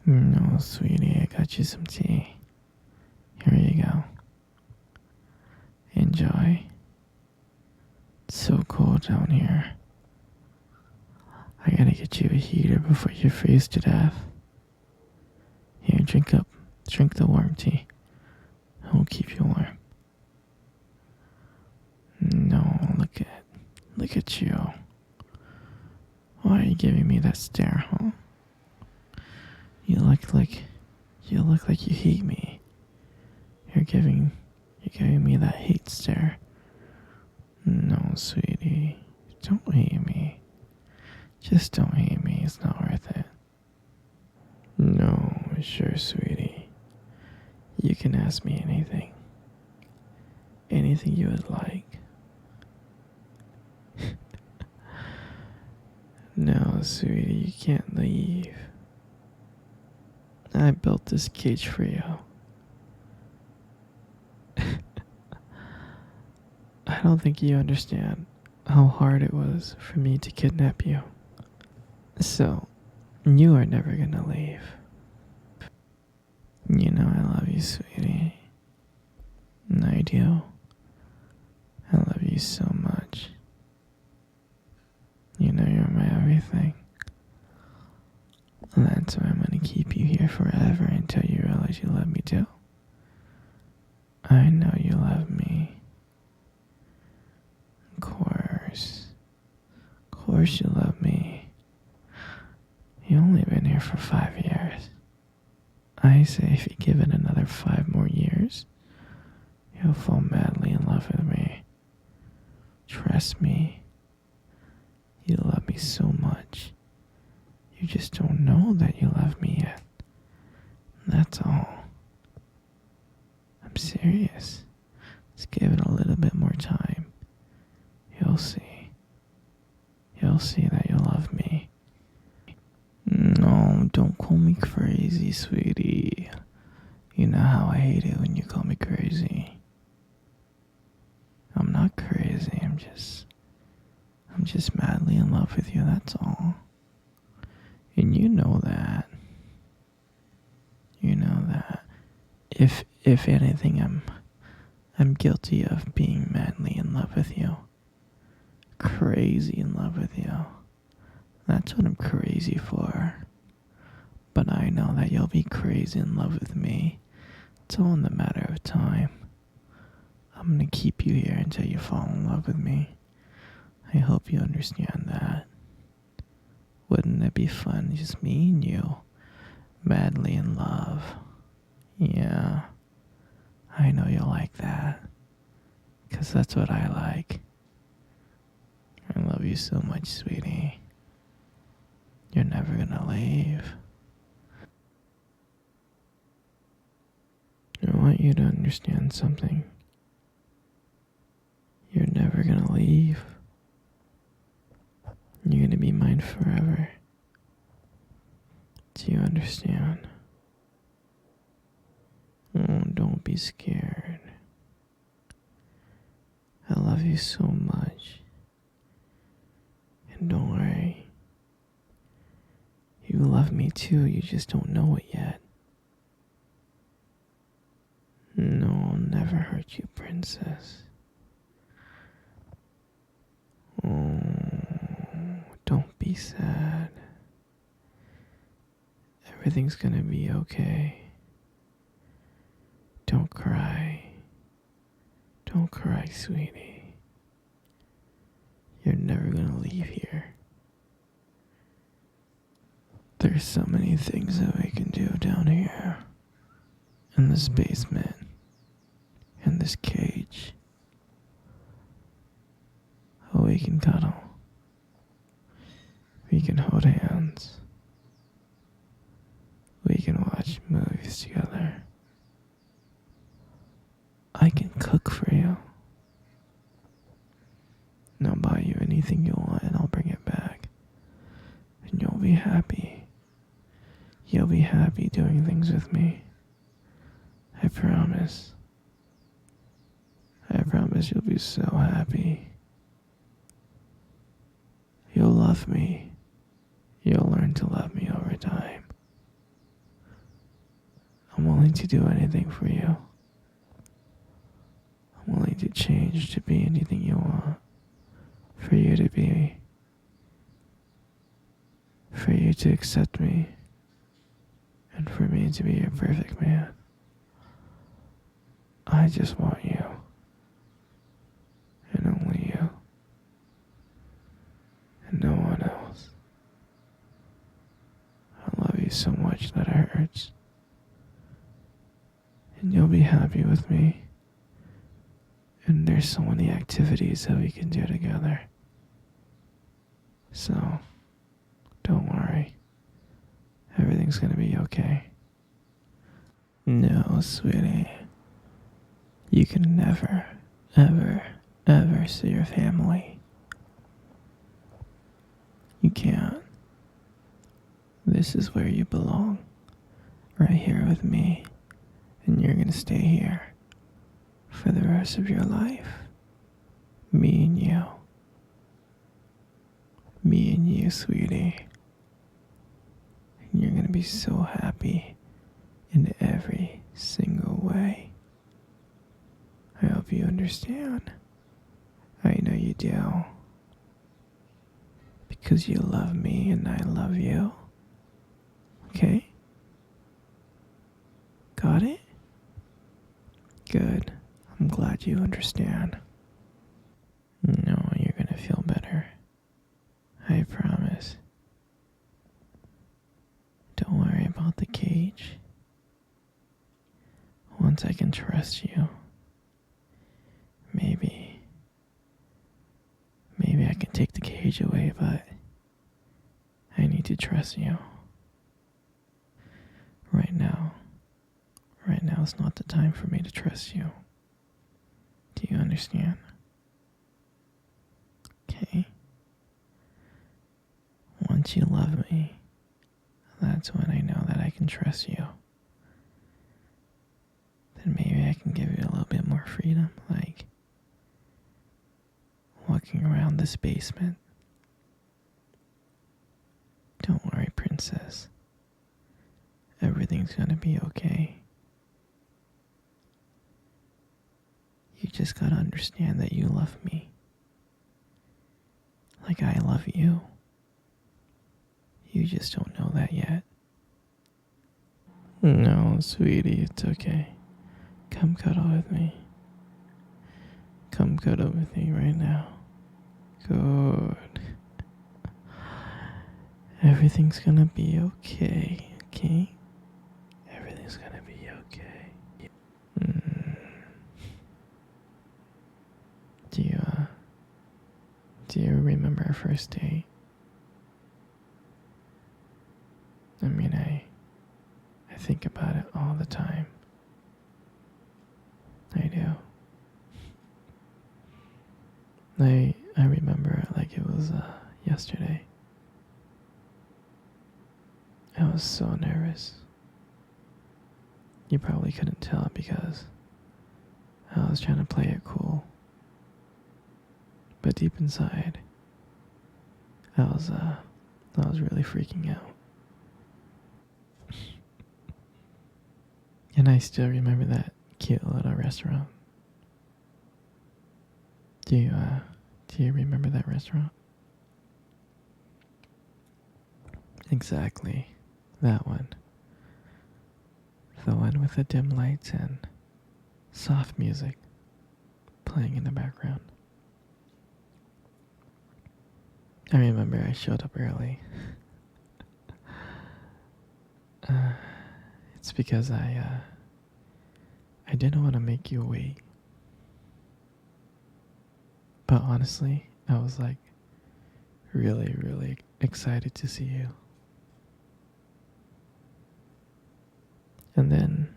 No, sweetie, I got you some tea. Here you go. Enjoy. It's so cold down here. I gotta get you a heater before you freeze to death. Here, drink up. Drink the warm tea. It'll keep you warm. No, look at you. Why are you giving me that stare, huh? You look like you hate me. You're giving me that hate stare. No, sweetie, don't hate me. Just don't hate me. It's not worth it. No, sure, sweetie. You can ask me anything. Anything you would like. No, sweetie, you can't leave. I built this cage for you. I don't think you understand how hard it was for me to kidnap you. So, you are never gonna leave. You know I love you, sweetie. And I do. I love you so much. You know you're my everything. And that's why I'm gonna keep you here forever until you realize you love me too. I know you love me. Of course. Of course you love me. You only been here for 5 years. I say if you give it another 5 more years, you'll fall madly in love with me. Trust me. You love me so much. You just don't know that you love me yet. That's all. I'm serious. Just give it a little bit more time. You'll see. You'll see that you love me. No, don't call me crazy, sweetie. You know how I hate it when you call me crazy. I'm not crazy, I'm just madly in love with you, that's all. And you know that. You know that. If anything, I'm guilty of being madly in love with you. Crazy in love with you. That's what I'm crazy for. But I know that you'll be crazy in love with me. It's all in the matter of time. I'm gonna keep you here until you fall in love with me. I hope you understand that. Wouldn't it be fun, just me and you, madly in love? Yeah, I know you'll like that. 'Cause that's what I like. I love you so much, sweetie. You're never gonna leave. I want you to understand something. You're never gonna leave. You're gonna be mine forever. Do you understand? Oh, don't be scared. I love you so much. And don't worry. You love me too, you just don't know it yet. No, I'll never hurt you, princess. Oh, don't be sad. Everything's gonna be okay. Don't cry. Don't cry, sweetie. You're never gonna leave here. There's so many things that we can do down here. In this basement. In this cage. Oh, we can cuddle. We can hold hands. We can watch movies together. I can cook for you. And I'll buy you anything you want and I'll bring it back. And you'll be happy. You'll be happy doing things with me. I promise. I promise you'll be so happy. You'll love me. You'll learn to love me over time. I'm willing to do anything for you. I'm willing to change to be anything you want. For you to be. For you to accept me. And for me to be your perfect man. I just want you. And only you. And no one else. I love you so much that it hurts. And you'll be happy with me. And there's so many activities that we can do together. So, don't worry. Everything's gonna be okay. No, sweetie. You can never, ever, ever see your family. You can't. This is where you belong. Right here with me. And you're gonna stay here. For the rest of your life. Me and you. Me and you, sweetie. And you're gonna be so happy in every single way. I hope you understand. I know you do. Because you love me and I love you. Okay? Got it? Good. I'm glad you understand. No, you're gonna feel better. I promise. Don't worry about the cage. Once I can trust you, maybe I can take the cage away, but I need to trust you. Right now is not the time for me to trust you. Do you understand? Okay? Once you love me, that's when I know that I can trust you. Then maybe I can give you a little bit more freedom, like walking around this basement. Don't worry, princess. Everything's gonna be okay. You just gotta understand that you love me. Like I love you. You just don't know that yet. No, sweetie, it's okay. Come cuddle with me. Come cuddle with me right now. Good. Everything's gonna be okay, okay? Everything's gonna be okay. Do you remember our first date? I mean, I think about it all the time. I do. I remember it like it was yesterday. I was so nervous. You probably couldn't tell because I was trying to play it cool. But deep inside, I was really freaking out. And I still remember that cute little restaurant. Do you remember that restaurant? Exactly. That one. The one with the dim lights and soft music playing in the background. I remember I showed up early. It's because I didn't want to make you wait. But honestly, I was like really, really excited to see you. And then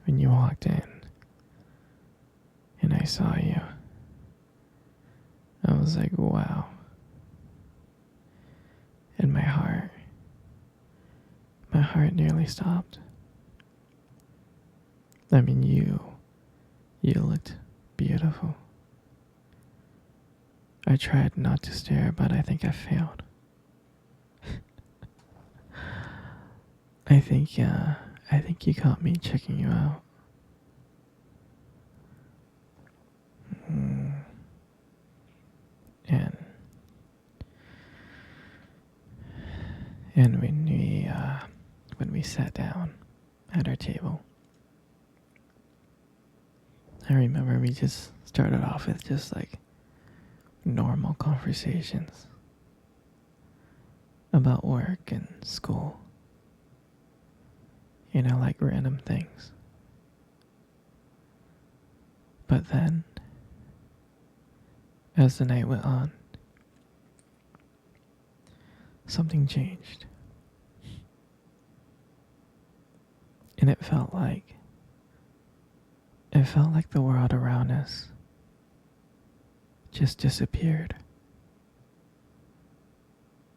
when you walked in and I saw you, I was like, wow. And my heart nearly stopped. I mean, you looked beautiful. I tried not to stare, but I think I failed. I think I think you caught me checking you out. Mm. And when we sat down at our table, I remember we just started off with just like normal conversations about work and school. Like random things. But then, as the night went on, something changed. And it felt like the world around us just disappeared.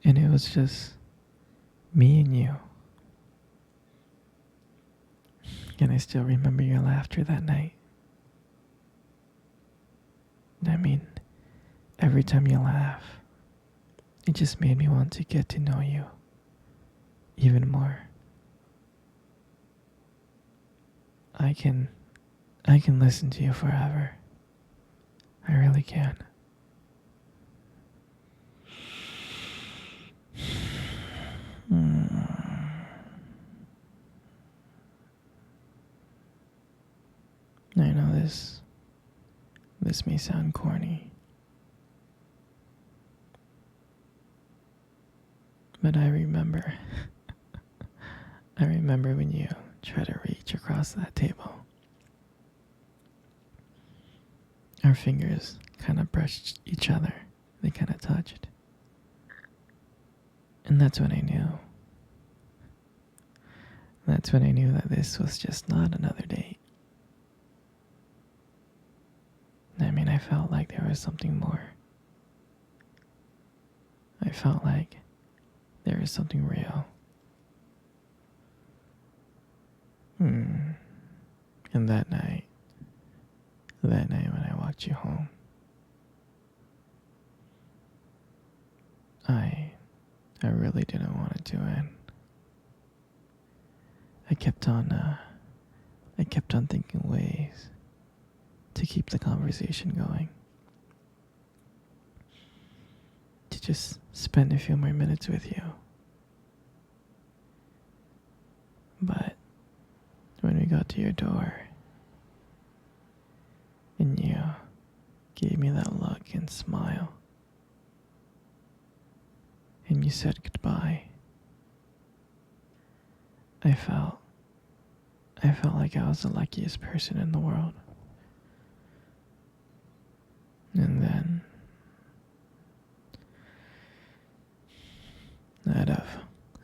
And it was just me and you. And I still remember your laughter that night. I mean, every time you laugh, it just made me want to get to know you even more. I can listen to you forever. I really can. I know this may sound corny, but I remember when you try to reach across that table. Our fingers kind of brushed each other. They kind of touched. And that's when I knew. That's when I knew that this was just not another date. I mean, I felt like there was something more. I felt like there was something real. And that night when I walked you home, I really didn't want it to end. I kept on thinking ways to keep the conversation going. To just spend a few more minutes with you. But when we got to your door, and you gave me that look and smile, and you said goodbye, I felt like I was the luckiest person in the world. And then,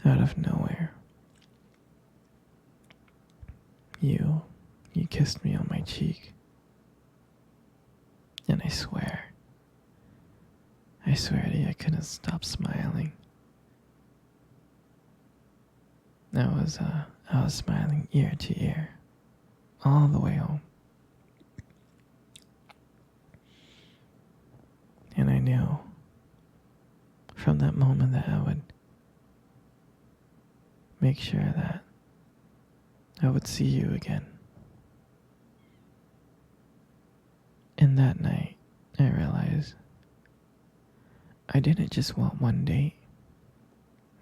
out of nowhere, you kissed me on my cheek. And I swear to you, I couldn't stop smiling. I was smiling ear to ear, all the way home. And I knew from that moment that I would make sure that I would see you again. And that night, I realized I didn't just want one date.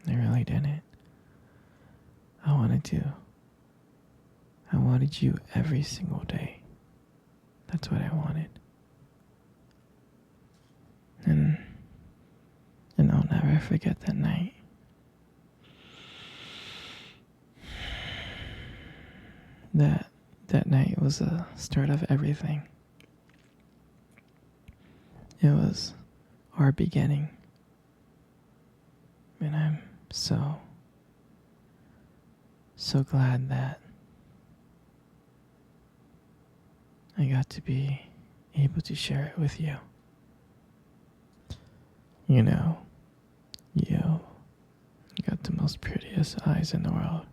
I really didn't. I wanted you every single day. That's what I wanted. And I'll never forget that night. That night was the start of everything. It was our beginning. And I'm so glad that I got to be able to share it with you. You got the most prettiest eyes in the world.